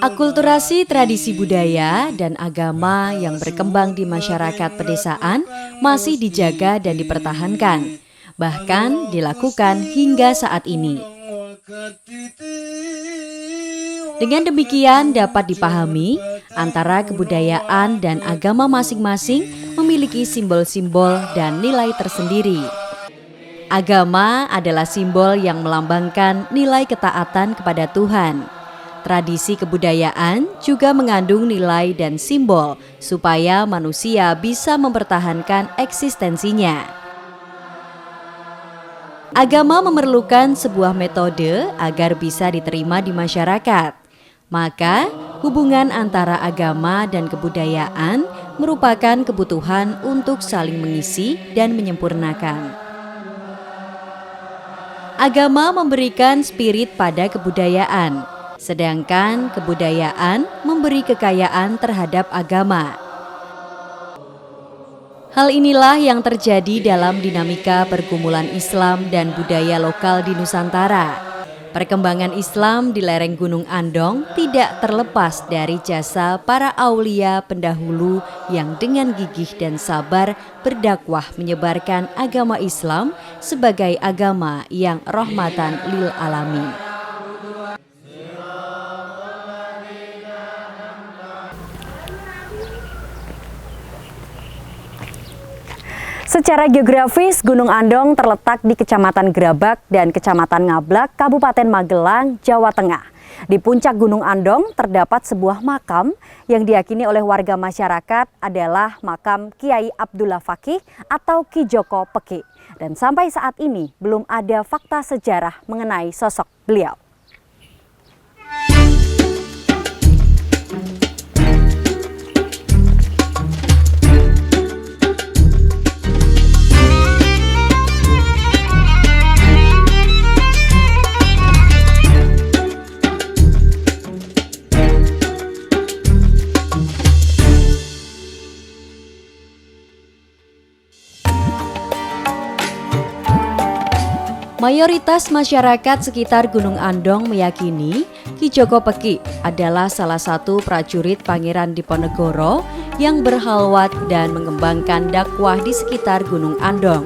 Akulturasi tradisi budaya dan agama yang berkembang di masyarakat pedesaan masih dijaga dan dipertahankan, bahkan dilakukan hingga saat ini. Dengan demikian dapat dipahami antara kebudayaan dan agama masing-masing memiliki simbol-simbol dan nilai tersendiri. Agama adalah simbol yang melambangkan nilai ketaatan kepada Tuhan. Tradisi kebudayaan juga mengandung nilai dan simbol supaya manusia bisa mempertahankan eksistensinya. Agama memerlukan sebuah metode agar bisa diterima di masyarakat. Maka, hubungan antara agama dan kebudayaan merupakan kebutuhan untuk saling mengisi dan menyempurnakan. Agama memberikan spirit pada kebudayaan, sedangkan kebudayaan memberi kekayaan terhadap agama. Hal inilah yang terjadi dalam dinamika pergumulan Islam dan budaya lokal di Nusantara. Perkembangan Islam di lereng Gunung Andong tidak terlepas dari jasa para aulia pendahulu yang dengan gigih dan sabar berdakwah menyebarkan agama Islam sebagai agama yang rahmatan lil alamin. Secara geografis, Gunung Andong terletak di Kecamatan Grabak dan Kecamatan Ngablak, Kabupaten Magelang, Jawa Tengah. Di puncak Gunung Andong terdapat sebuah makam yang diyakini oleh warga masyarakat adalah makam Kiai Abdullah Fakih atau Ki Joko Peki. Dan sampai saat ini belum ada fakta sejarah mengenai sosok beliau. Mayoritas masyarakat sekitar Gunung Andong meyakini Ki Joko Peki adalah salah satu prajurit Pangeran Diponegoro yang berhalwat dan mengembangkan dakwah di sekitar Gunung Andong.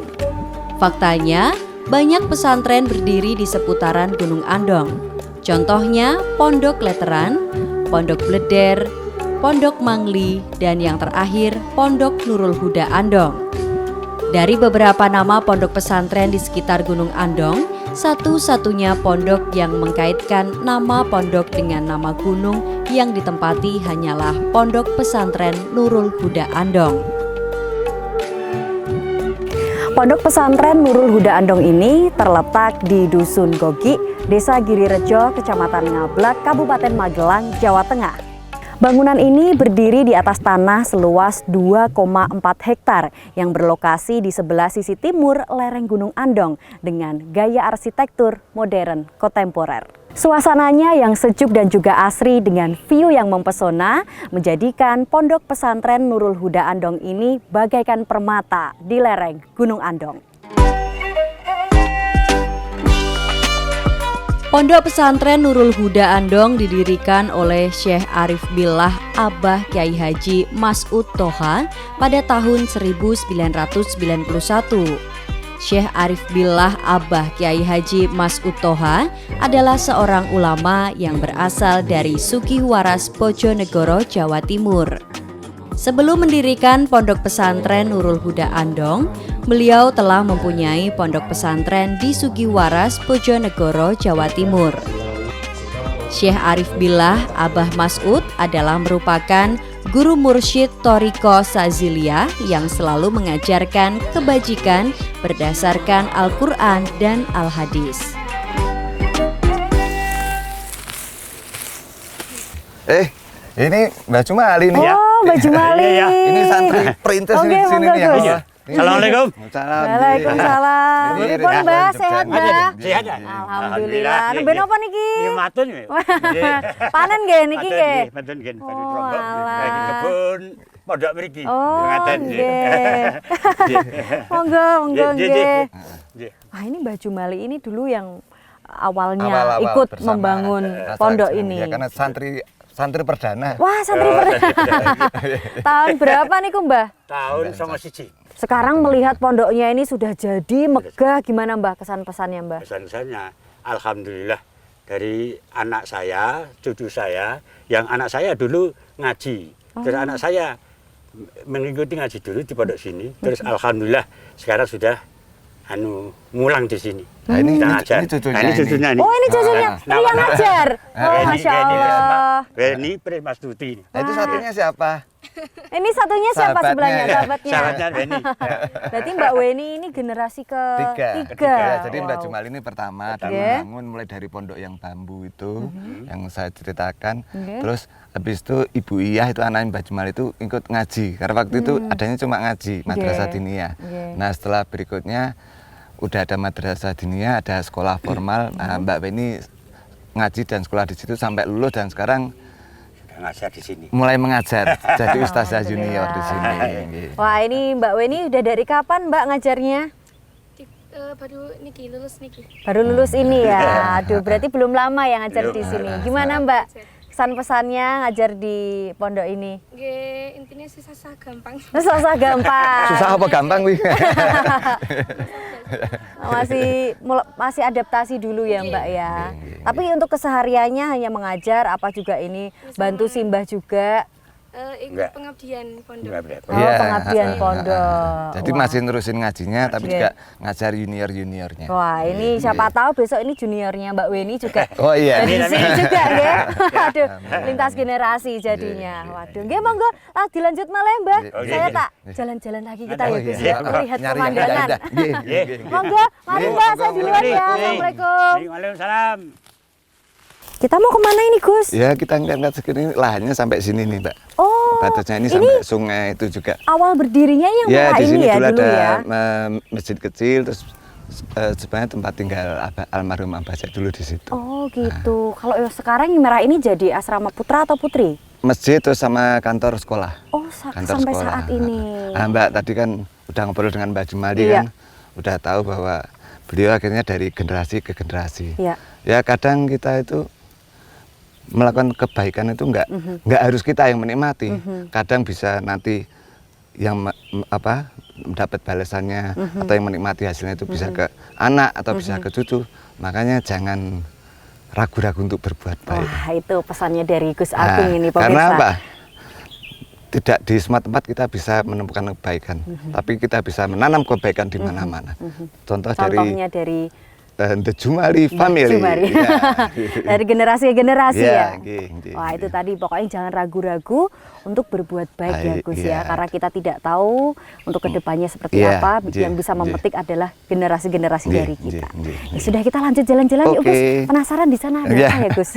Faktanya, banyak pesantren berdiri di seputaran Gunung Andong. Contohnya Pondok Leteran, Pondok Bleder, Pondok Mangli, dan yang terakhir Pondok Nurul Huda Andong. Dari beberapa nama pondok pesantren di sekitar Gunung Andong, satu-satunya pondok yang mengkaitkan nama pondok dengan nama gunung yang ditempati hanyalah Pondok Pesantren Nurul Huda Andong. Pondok Pesantren Nurul Huda Andong ini terletak di Dusun Gogi, Desa Girirejo, Kecamatan Ngablak, Kabupaten Magelang, Jawa Tengah. Bangunan ini berdiri di atas tanah seluas 2,4 hektar yang berlokasi di sebelah sisi timur lereng Gunung Andong dengan gaya arsitektur modern kontemporer. Suasananya yang sejuk dan juga asri dengan view yang mempesona menjadikan Pondok Pesantren Nurul Huda Andong ini bagaikan permata di lereng Gunung Andong. Pondok Pesantren Nurul Huda Andong didirikan oleh Syekh Arif Billah Abah Kyai Haji Mas'ud Toha pada tahun 1991. Syekh Arif Billah Abah Kyai Haji Mas'ud Toha adalah seorang ulama yang berasal dari Sugiwaras Bojonegoro, Jawa Timur. Sebelum mendirikan Pondok Pesantren Nurul Huda Andong, beliau telah mempunyai pondok pesantren di Sugiwaras, Bojonegoro, Jawa Timur. Syekh Arif Billah Abah Mas'ud adalah merupakan guru mursyid Thoriko Saziliyah yang selalu mengajarkan kebajikan berdasarkan Al-Quran dan Al-Hadis. Ini Mbak Jumali nih ya. Oh, Mbak Jumali. Ini santri perintis di sini nih ya. Assalamualaikum. Waalaikumsalam. Pripun Mbah, sehat Mbah? Sehat. Alhamdulillah. Nemben apa niki? Matun. Panen nggih niki nggih. Matun nggih. Oh, alah. Lagi kebun pondok mriki. Oh, nggih. Monggo nggih. Wah, ini Mbah Jumali ini dulu yang awalnya Awal-awal ikut bersama membangun Rasa pondok Senang. ini? Ya, karena santri perdana. Wah, santri perdana. Tahun berapa nih, Mbah? Tahun sama siji. Sekarang melihat pondoknya ini sudah jadi megah, gimana Mbah kesan-pesannya Mbah? Pesan-pesannya, alhamdulillah dari anak saya, cucu saya, yang anak saya dulu ngaji. Terus anak saya mengikuti ngaji dulu di pondok sini. Terus alhamdulillah sekarang sudah ngulang di sini. Nah, ini Kita ngajar. cucunya. Nah, ini cucunya ini. Oh, ini cucunya Nah, yang ngajar. Oh, Weni, Masya Weni Allah. Weni Primastuti. Nah, itu satunya siapa? Ini satunya siapa Sahabatnya. sebelahnya? Sahabatnya. Sahabatnya Weni. Berarti Mbak Weni ini generasi Tiga. ketiga. Ya, jadi Mbak Wow. Jumal ini pertama dan Oke. membangun mulai dari pondok yang bambu itu yang saya ceritakan. Oke. Terus habis itu Ibu Iyah itu anak Mbak Jumal itu ikut ngaji. Karena waktu itu adanya cuma ngaji, madrasah diniyah. Oke. Nah, setelah berikutnya udah ada madrasah diniyah, ada sekolah formal. Nah, Mbak Weni ngaji dan sekolah di situ sampai lulus dan sekarang Ngajar di sini. mulai mengajar jadi ustazah Alhamdulillah. junior di sini. Wah, ini Mbak Weni udah dari kapan Mbak ngajarnya? Baru niki lulus niki. Baru lulus ini ya. Aduh, berarti belum lama ya ngajar di Belum. sini. Gimana Mbak? Kesan-pesannya ngajar di pondok ini? Nggih, intinya susah gampang. Susah gampang. Susah apa gampang wih? Masih adaptasi dulu ya Mbak ya. Tapi untuk kesehariannya hanya mengajar apa juga ini bantu simbah juga. Ikut Enggak. pengabdian pondok. Enggak berapa. Oh, pengabdian pondok. Jadi Wah. masih nerusin ngajinya tapi Oke. juga ngajar junior-juniornya. Wah, ini siapa tahu besok ini juniornya Mbak Weni juga. Oh iya. Jadi di sini juga ya. Aduh, Amin. lintas generasi jadinya. Iya. Waduh, nggih monggo dilanjut malah Mbak. Oh, iya, Saya iya. tak jalan-jalan lagi kita Oh, ya iya. Gus ya, melihat Nyari yang pemandangan. indah-indah. Nggih, nggih, nggih. Monggo, mari Mbak saya duluan ya. Assalamualaikum. Waalaikumsalam. Kita mau kemana ini Gus? Ya kita ngeliat segini lahannya sampai sini nih Mbak. Oh, Batasnya ini ini sampai sungai itu juga. awal berdirinya yang Ya rumah di sini ini ya dulu dulu ada ya. masjid kecil terus sebenarnya tempat tinggal almarhum Abah saya dulu di situ. Oh gitu. Kalau sekarang yang merah ini jadi asrama putra atau putri? Masjid terus sama kantor sekolah. Oh Kantor sampai sekolah. saat ini. Nah, Mbak tadi kan udah ngobrol dengan Mbak Jumali Iya. kan, udah tahu bahwa beliau akhirnya dari generasi ke generasi. Iya. Ya kadang kita itu melakukan kebaikan itu nggak harus kita yang menikmati. Kadang bisa nanti yang mendapat balasannya atau yang menikmati hasilnya itu bisa ke anak atau bisa ke cucu. Makanya jangan ragu-ragu untuk berbuat baik. Wah itu pesannya dari Gus Agung ini pemirsa. Karena apa? Tidak di semua tempat kita bisa menemukan kebaikan, tapi kita bisa menanam kebaikan di mana-mana. Contohnya dari The Jumali Family. Jumali. Ya. Dari generasi ke generasi Ya, ya. nggih, Wah nggih. itu tadi pokoknya jangan ragu-ragu untuk berbuat baik ya Baik, Gus iya. ya. Karena kita tidak tahu untuk kedepannya seperti Iya, apa. nggih, Yang bisa nggih. memetik adalah generasi-generasi Nggih, dari nggih, kita. nggih, Ya nggih. sudah kita lanjut jalan-jalan yuk Oke. Gus. Penasaran di sana ada Iya. apa ya Gus?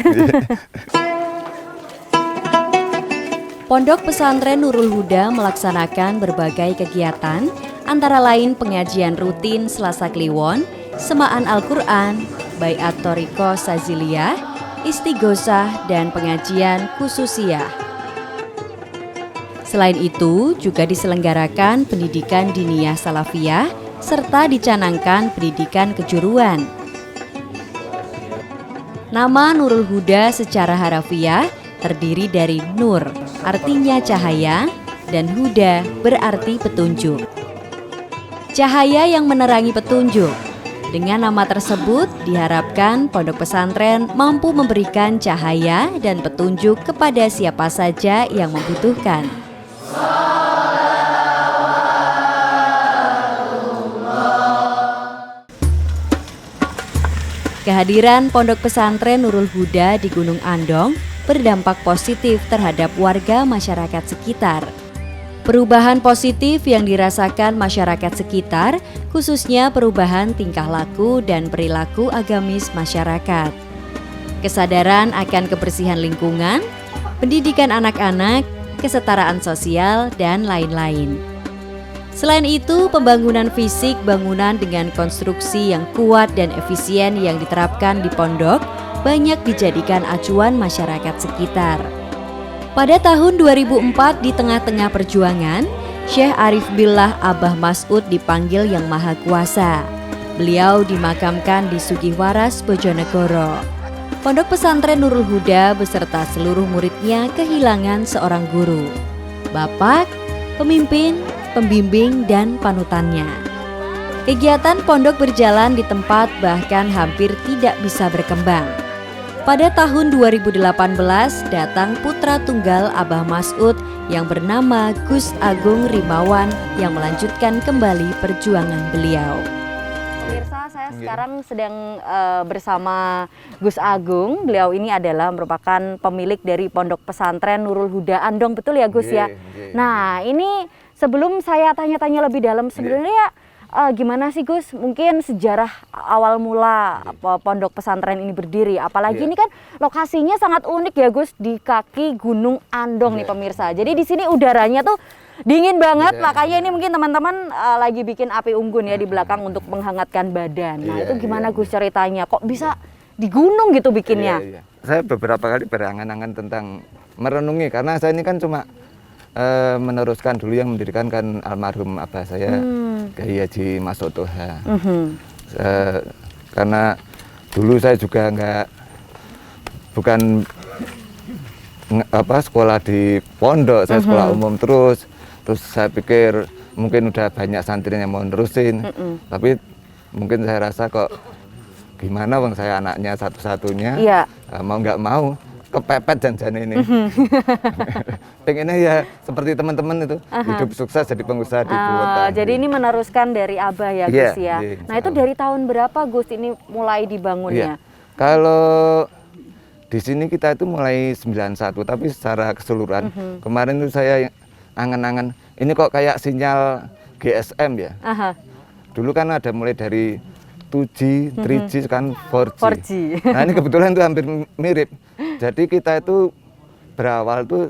Pondok Pesantren Nurul Huda melaksanakan berbagai kegiatan, antara lain pengajian rutin Selasa Kliwon, semaan Al-Quran, Baiat Thoriqoh Saziliyah, Istighosah, dan pengajian khususiyah. Selain itu, juga diselenggarakan pendidikan diniyah salafiyah, serta dicanangkan pendidikan kejuruan. Nama Nurul Huda secara harafiah terdiri dari Nur, artinya cahaya, dan Huda berarti petunjuk. Cahaya yang menerangi petunjuk. Dengan nama tersebut diharapkan pondok pesantren mampu memberikan cahaya dan petunjuk kepada siapa saja yang membutuhkan. Kehadiran pondok pesantren Nurul Huda di Gunung Andong berdampak positif terhadap warga masyarakat sekitar. Perubahan positif yang dirasakan masyarakat sekitar, khususnya perubahan tingkah laku dan perilaku agamis masyarakat. Kesadaran akan kebersihan lingkungan, pendidikan anak-anak, kesetaraan sosial, dan lain-lain. Selain itu, pembangunan fisik bangunan dengan konstruksi yang kuat dan efisien yang diterapkan di pondok banyak dijadikan acuan masyarakat sekitar. Pada tahun 2004 di tengah-tengah perjuangan, Syekh Arif Billah Abah Mas'ud dipanggil Yang Maha Kuasa. Beliau dimakamkan di Sugihwaras, Bojonegoro. Pondok Pesantren Nurul Huda beserta seluruh muridnya kehilangan seorang guru, bapak, pemimpin, pembimbing, dan panutannya. Kegiatan pondok berjalan di tempat bahkan hampir tidak bisa berkembang. Pada tahun 2018 datang putra tunggal Abah Mas'ud yang bernama Gus Agung Rimawan yang melanjutkan kembali perjuangan beliau. Pemirsa, saya sekarang sedang bersama Gus Agung. Beliau ini adalah merupakan pemilik dari Pondok Pesantren Nurul Huda Andong, betul ya Gus ya? Nah, ini sebelum saya tanya-tanya lebih dalam sebenarnya gimana sih Gus? Mungkin sejarah awal mula Pondok Pesantren ini berdiri. Apalagi ini kan lokasinya sangat unik ya Gus, di kaki Gunung Andong nih pemirsa. Jadi di sini udaranya tuh dingin banget, makanya ini mungkin teman-teman lagi bikin api unggun ya di belakang untuk menghangatkan badan. Nah itu gimana Gus ceritanya? Kok bisa di gunung gitu bikinnya? Saya beberapa kali berangan-angan tentang merenungi, karena saya ini kan cuma meneruskan dulu yang mendirikan kan almarhum abah saya, Kiai Haji Mas'ud Toha. Karena dulu saya juga bukan sekolah di pondok, saya sekolah umum terus saya pikir mungkin udah banyak santrinya yang mau nerusin, tapi mungkin saya rasa kok gimana bang, saya anaknya satu-satunya, mau nggak mau kepepet janjian ini. Pengennya ya seperti teman-teman itu, hidup sukses jadi pengusaha di kota. Jadi ini meneruskan dari abah ya Gus ya. Nah itu dari tahun berapa Gus ini mulai dibangunnya? Kalau di sini kita itu mulai 91, tapi secara keseluruhan kemarin itu saya angan-angan ini kok kayak sinyal GSM ya. Dulu kan ada mulai dari 2G, 3G, kan 4G. Nah ini kebetulan itu hampir mirip. Jadi kita itu berawal tuh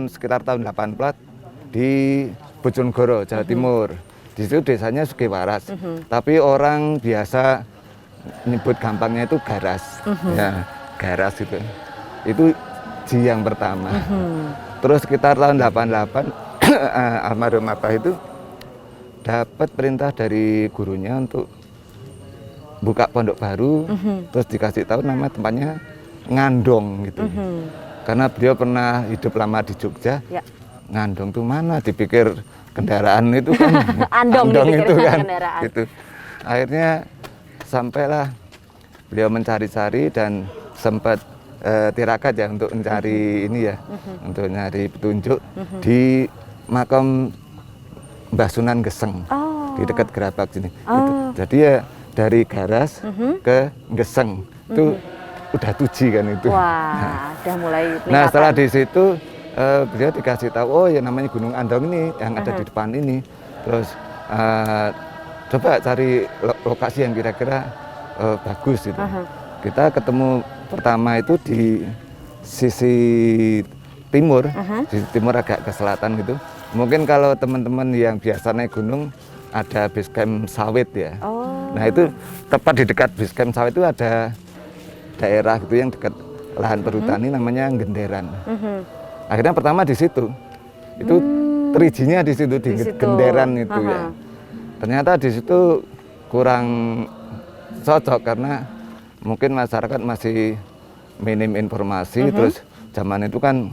sekitar tahun 84 di Bojonegoro, Jawa Timur. Di situ desanya Sugihwaras. Tapi orang biasa nyebut gampangnya itu Garas. Ya, Garas itu. Itu G yang pertama. Terus sekitar tahun 88 almarhum abah itu dapat perintah dari gurunya untuk buka pondok baru, terus dikasih tahu nama tempatnya Ngandong gitu. Karena beliau pernah hidup lama di Jogja. Ngandong tuh mana? Dipikir kendaraan itu kan Andong itu kan kendaraan. gitu. Akhirnya sampailah beliau mencari-cari dan sempat tirakat ya untuk mencari ini ya, untuk nyari petunjuk di makam Mbah Sunan Geseng di dekat Gerabak sini. Gitu. Jadi ya dari Garas ke Geseng itu udah 2G kan itu. Wah, udah mulai peningkatan. Nah setelah di situ beliau dikasih tahu, oh ya namanya Gunung Andong ini yang ada di depan ini. Terus coba cari lokasi yang kira-kira bagus gitu. Kita ketemu pertama itu di sisi timur, sisi timur agak ke selatan gitu. Mungkin kalau teman-teman yang biasa naik gunung ada base camp sawit ya. Nah itu tepat di dekat base camp sawit itu ada daerah gitu yang dekat lahan perhutani namanya Genderan. Akhirnya pertama di situ, itu 3G-nya di situ di Genderan itu ya. Ternyata di situ kurang cocok karena mungkin masyarakat masih minim informasi, terus zaman itu kan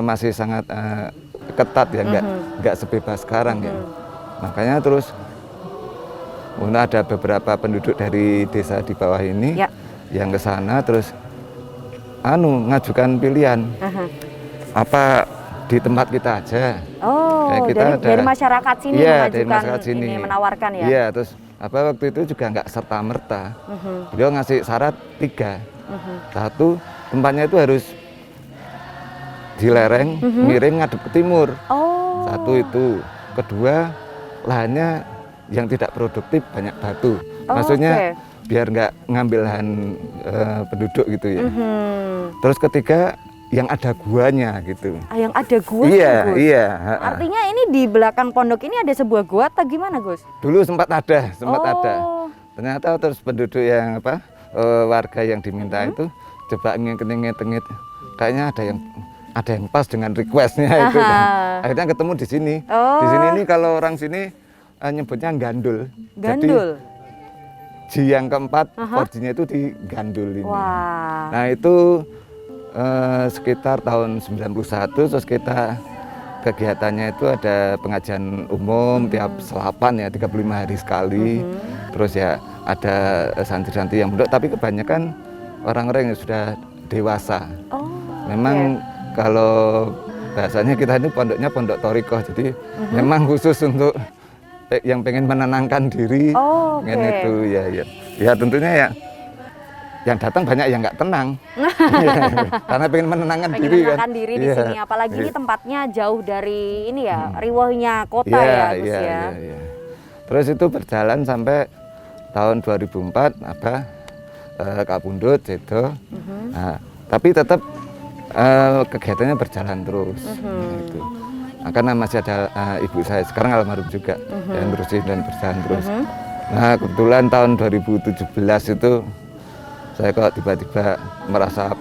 masih sangat ketat ya, nggak sebebas sekarang ya. Makanya terus ada beberapa penduduk dari desa di bawah ini yang ke sana terus ngajukan pilihan apa di tempat kita aja. Kita dari masyarakat sini mengajukan dari masyarakat sini. Ini menawarkan ya. Iya, terus waktu itu juga nggak serta merta. Beliau ngasih syarat 3. Satu, tempatnya itu harus di lereng, miring ngadep ke timur. Satu itu. Kedua, lahannya yang tidak produktif, banyak batu. Maksudnya biar nggak ngambil lahan penduduk gitu ya. Terus ketiga, yang ada guanya gitu. Yang ada gua? Iya. Artinya ini di belakang pondok ini ada sebuah gua atau gimana Gus? Dulu sempat ada. Ternyata terus penduduk yang warga yang diminta itu coba ngengit-ngengit, kayaknya ada yang pas dengan requestnya itu. Akhirnya ketemu di sini. Di sini ini kalau orang sini nyebutnya gandul. Gandul. Jadi G yang keempat, 4G-nya itu di Gandul ini. Wah. Nah itu sekitar tahun 91, terus kita kegiatannya itu ada pengajian umum tiap selapan ya, 35 hari sekali. Terus ya ada santri-santri yang pondok, tapi kebanyakan orang-orang yang sudah dewasa. Oh, Memang kalau bahasanya kita ini pondoknya pondok Thorikoh, jadi memang khusus untuk yang pengen menenangkan diri. Oh, pengen itu ya tentunya ya yang datang banyak yang nggak tenang. Karena pengen menenangkan pengen diri menenangkan diri di Iya. sini. Apalagi ini Iya. tempatnya jauh dari ini ya, riwahnya kota ya, Gus ya. Iya. Terus itu berjalan sampai tahun 2004 Kak Pundut itu. Nah, tapi tetap kegiatannya berjalan terus. Gitu. Nah, karena masih ada ibu saya sekarang almarhum juga yang terusin dan berjalan terus. Nah kebetulan tahun 2017 itu saya kok tiba-tiba merasa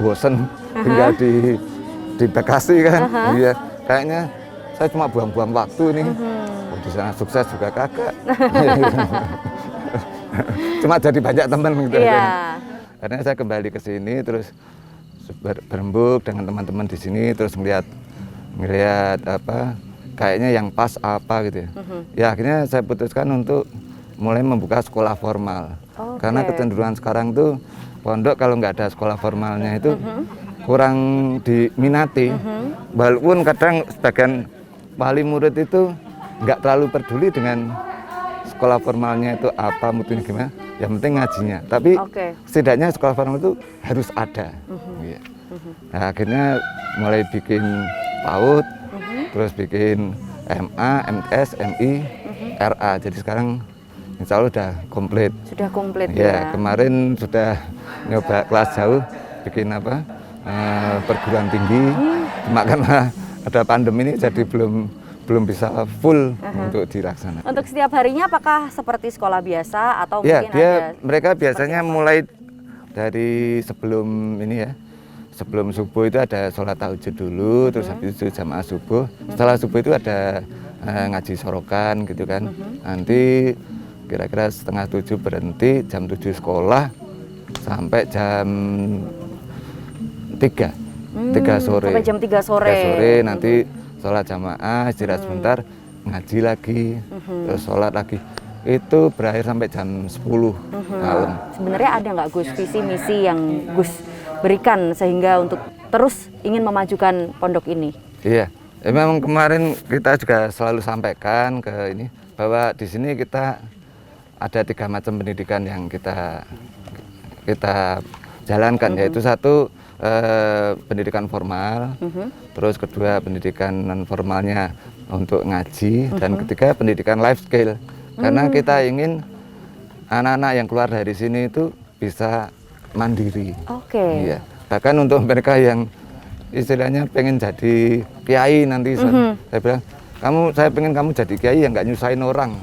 bosen tinggal di Bekasi kan. Iya, kayaknya saya cuma buang-buang waktu nih. Oh, di sana sukses juga kagak. Cuma jadi banyak teman gitu Iya. kan. Karena saya kembali ke sini terus berembuk dengan teman-teman di sini, terus ngelihat apa kayaknya yang pas apa gitu ya. Ya akhirnya saya putuskan untuk mulai membuka sekolah formal. Karena kecenderungan sekarang tuh pondok kalau nggak ada sekolah formalnya itu kurang diminati. Walaupun kadang sebagian wali murid itu nggak terlalu peduli dengan sekolah formalnya itu apa, mutunya gimana, yang penting ngajinya. Tapi setidaknya sekolah formal itu harus ada. Iya. Nah, akhirnya mulai bikin PAUD, terus bikin MA, MTS, MI, RA. Jadi sekarang insya Allah udah komplit. Sudah komplit Ya, ya. kemarin sudah nyoba kelas jauh, bikin perguruan tinggi. Cuma karena ada pandemi ini jadi belum bisa full untuk dilaksanakan. Untuk setiap harinya apakah seperti sekolah biasa atau Ya, mungkin ada mereka biasanya mulai dari sebelum ini ya. Sebelum subuh itu ada sholat tahajud dulu, terus habis itu jamaah subuh. Setelah subuh itu ada ngaji sorokan gitu kan. Nanti kira-kira 6:30 berhenti, jam 7 sekolah sampai jam 3 sore. sampai jam 3 sore. 3 sore nanti sholat jamaah, istirahat sebentar, ngaji lagi, terus sholat lagi. Itu berakhir sampai jam 10 malam. Sebenarnya ada nggak Gus visi misi yang Gus berikan sehingga untuk terus ingin memajukan pondok ini? Iya, memang kemarin kita juga selalu sampaikan ke ini bahwa di sini kita ada 3 macam pendidikan yang kita jalankan, yaitu satu pendidikan formal, terus kedua pendidikan non formalnya untuk ngaji, dan ketiga pendidikan life skill. Karena kita ingin anak-anak yang keluar dari sini itu bisa mandiri. Iya. Bahkan untuk mereka yang istilahnya pengen jadi kiai nanti, saya bilang, saya pengen kamu jadi kiai yang nggak nyusahin orang.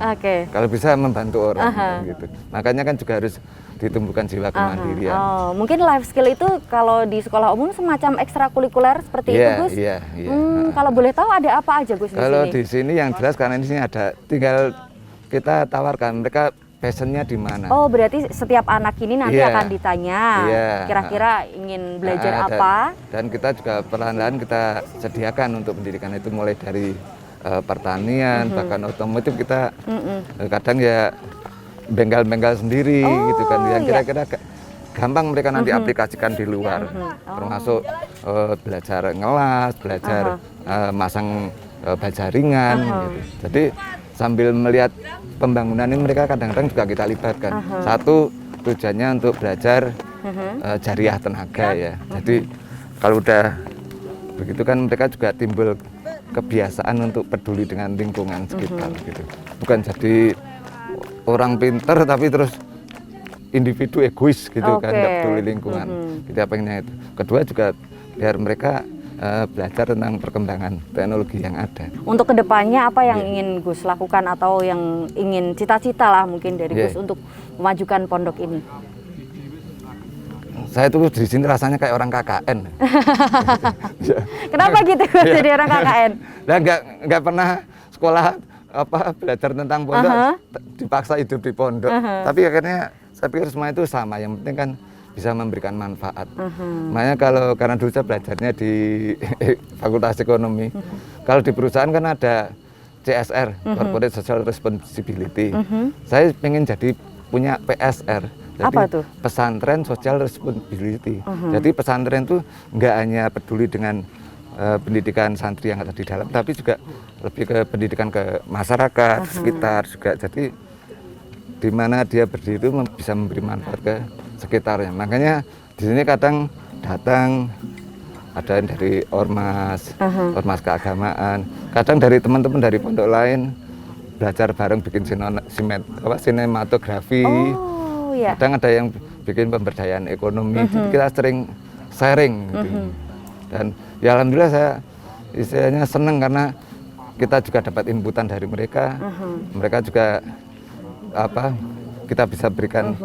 Kalau bisa membantu orang gitu. Makanya kan juga harus ditumbuhkan jiwa kemandirian. Mungkin life skill itu kalau di sekolah umum semacam ekstrakurikuler seperti itu, Gus. Iya. Kalau boleh tahu ada apa aja, Gus, di Kalau sini? di sini yang jelas karena di sini ada, tinggal kita tawarkan mereka passionnya di mana. Oh, berarti setiap anak ini nanti akan ditanya kira-kira ingin belajar apa. Dan kita juga perlahan-lahan kita sediakan untuk pendidikan itu mulai dari pertanian, bahkan otomotif kita kadang ya bengkel-bengkel sendiri gitu kan, yang kira-kira gampang mereka nanti aplikasikan di luar, termasuk belajar ngelas, belajar masang baja ringan gitu. Jadi sambil melihat pembangunan ini mereka kadang-kadang juga kita libatkan. Satu, tujuannya untuk belajar jariah tenaga ya. Jadi kalau udah begitu kan mereka juga timbul kebiasaan untuk peduli dengan lingkungan sekitar gitu. Bukan jadi orang pinter tapi terus individu egois gitu kan, nggak peduli lingkungan. Kita pengennya itu. Kedua juga biar mereka belajar tentang perkembangan teknologi yang ada. Untuk kedepannya apa yang ingin Gus lakukan atau yang ingin cita-cita lah mungkin dari Gus untuk memajukan pondok ini? Saya tuh di sini rasanya kayak orang KKN. Kenapa gitu Gus jadi orang KKN? Nah, nggak pernah sekolah belajar tentang pondok, dipaksa hidup di pondok. Tapi akhirnya saya pikir semua itu sama, yang penting kan bisa memberikan manfaat. Makanya karena dulu saya belajarnya di Fakultas Ekonomi, kalau di perusahaan kan ada CSR, Corporate Social Responsibility. Saya pengen jadi punya PSR. Jadi apa tuh? Pesantren Social Responsibility. Jadi pesantren itu nggak hanya peduli dengan pendidikan santri yang ada di dalam, tapi juga lebih ke pendidikan ke masyarakat sekitar juga. Jadi di mana dia berdiri itu bisa memberi manfaat ke sekitarnya. Makanya di sini kadang datang ada yang dari ormas, ormas keagamaan, kadang dari teman-teman dari pondok lain belajar bareng bikin sinematografi. Oh, iya. Kadang ada yang bikin pemberdayaan ekonomi. Jadi kita sering sharing gitu. Dan ya alhamdulillah saya istilahnya senang karena kita juga dapat inputan dari mereka. Mereka juga kita bisa berikan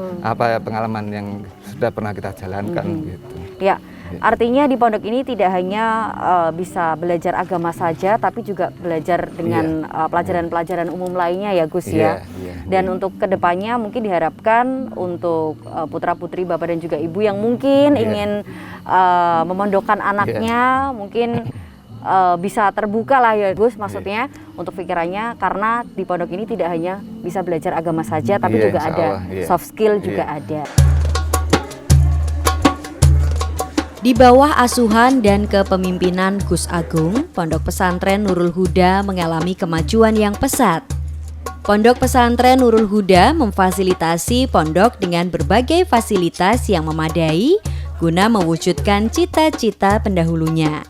pengalaman yang sudah pernah kita jalankan gitu. Ya, artinya di pondok ini tidak hanya bisa belajar agama saja, tapi juga belajar dengan pelajaran-pelajaran umum lainnya ya Gus ya. Dan untuk kedepannya mungkin diharapkan untuk putra-putri Bapak dan juga Ibu yang mungkin ingin memondokkan anaknya, mungkin bisa terbuka lah ya Gus, maksudnya untuk pikirannya, karena di pondok ini tidak hanya bisa belajar agama saja, tapi juga ada soft skill juga ada. Di bawah asuhan dan kepemimpinan Gus Agung, Pondok Pesantren Nurul Huda mengalami kemajuan yang pesat. Pondok Pesantren Nurul Huda memfasilitasi pondok dengan berbagai fasilitas yang memadai guna mewujudkan cita-cita pendahulunya.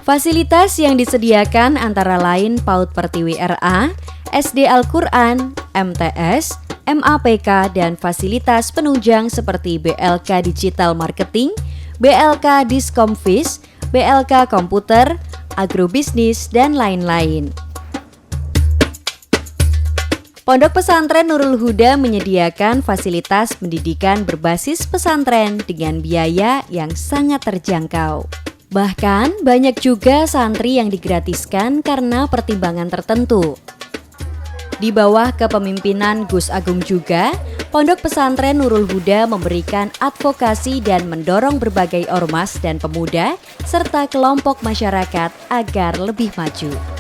Fasilitas yang disediakan antara lain PAUD Pertiwi RA, SD Al-Quran, MTS, MAPK, dan fasilitas penunjang seperti BLK Digital Marketing, BLK Diskomfis, BLK Komputer, Agrobisnis, dan lain-lain. Pondok Pesantren Nurul Huda menyediakan fasilitas pendidikan berbasis pesantren dengan biaya yang sangat terjangkau. Bahkan banyak juga santri yang digratiskan karena pertimbangan tertentu. Di bawah kepemimpinan Gus Agung juga, Pondok Pesantren Nurul Huda memberikan advokasi dan mendorong berbagai ormas dan pemuda serta kelompok masyarakat agar lebih maju.